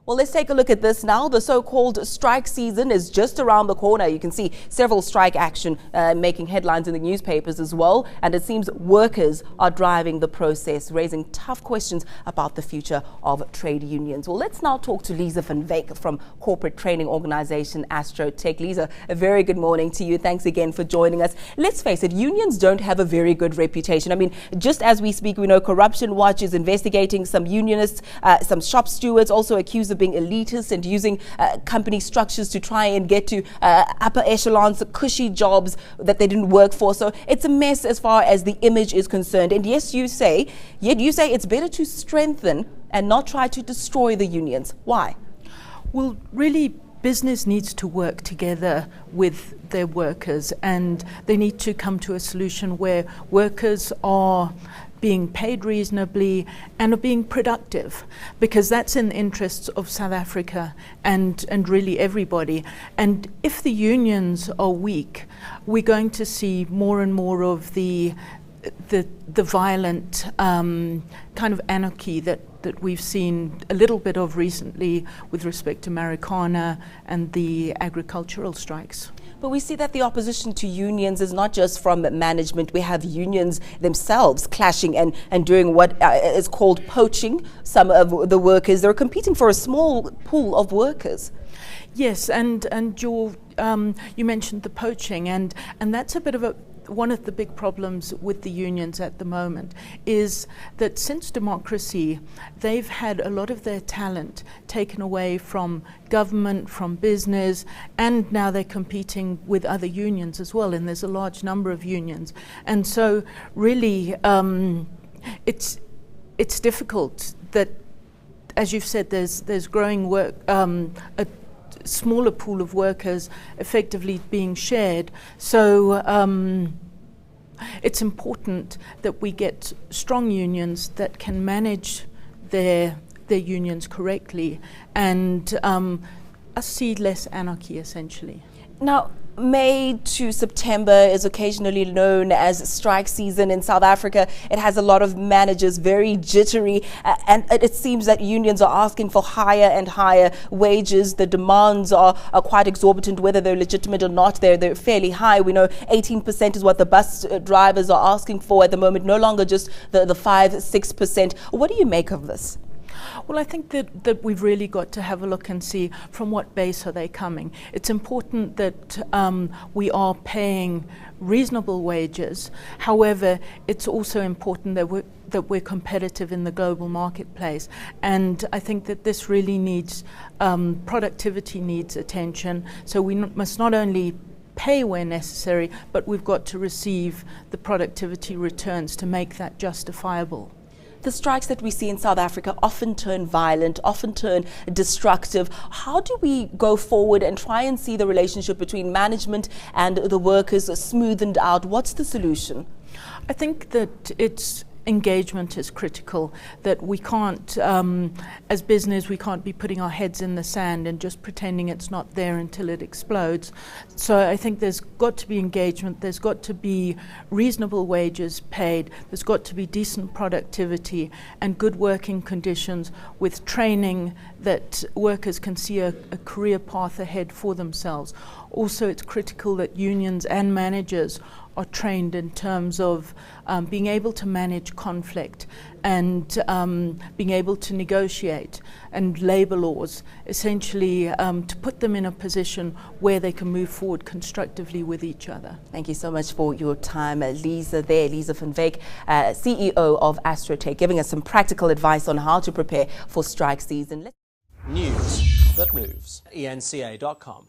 Well, let's take a look at this now. The so-called strike season is just around the corner. You can see several strike action making headlines in the newspapers as well. And it seems workers are driving the process, raising tough questions about the future of trade unions. Well, let's now talk to Lisa van Wyk from corporate training organization Astro Tech. Lisa, a very good morning to you. Thanks again for joining us. Let's face it, unions don't have a very good reputation. I mean, just as we speak, we know Corruption Watch is investigating some unionists, some shop stewards also accused of being elitist and using company structures to try and get to upper echelons, cushy jobs that they didn't work for. So it's a mess as far as the image is concerned. And yet you say it's better to strengthen and not try to destroy the unions. Why? Well, really, business needs to work together with their workers, and they need to come to a solution where workers are being paid reasonably and are being productive, because that's in the interests of South Africa and really everybody. And if the unions are weak, we're going to see more and more of the violent kind of anarchy that we've seen a little bit of recently with respect to Marikana and the agricultural strikes. But we see that the opposition to unions is not just from management. We have unions themselves clashing and doing what is called poaching some of the workers. They're competing for a small pool of workers. Yes, and you mentioned the poaching, and that's a bit of one of the big problems with the unions at the moment is that since democracy, they've had a lot of their talent taken away from government, from business, and now they're competing with other unions as well, and there's a large number of unions. And so really it's difficult that, as you've said, there's growing work, a smaller pool of workers effectively being shared. So it's important that we get strong unions that can manage their unions correctly and see less anarchy, essentially. Now, May to September is occasionally known as strike season in South Africa. It has a lot of managers very jittery, and it seems that unions are asking for higher and higher wages. The demands are quite exorbitant, whether they're legitimate or not. They're fairly high. We know 18% is what the bus drivers are asking for at the moment, no longer just the 5-6%. What do you make of this? Well, I think that we've really got to have a look and see from what base are they coming. It's important that we are paying reasonable wages. However, it's also important that we're competitive in the global marketplace. And I think that this really needs, productivity needs attention. So we must not only pay where necessary, but we've got to receive the productivity returns to make that justifiable. The strikes that we see in South Africa often turn violent, often turn destructive. How do we go forward and try and see the relationship between management and the workers smoothened out? What's the solution? I think that engagement is critical, that we can't, as business, we can't be putting our heads in the sand and just pretending it's not there until it explodes. So I think there's got to be engagement, there's got to be reasonable wages paid, there's got to be decent productivity and good working conditions with training that workers can see a career path ahead for themselves. Also, it's critical that unions and managers are trained in terms of being able to manage conflict and being able to negotiate, and labour laws, essentially to put them in a position where they can move forward constructively with each other. Thank you so much for your time, Lisa van Wyk, CEO of Astro Tech, giving us some practical advice on how to prepare for strike season. News that moves. eNCA.com.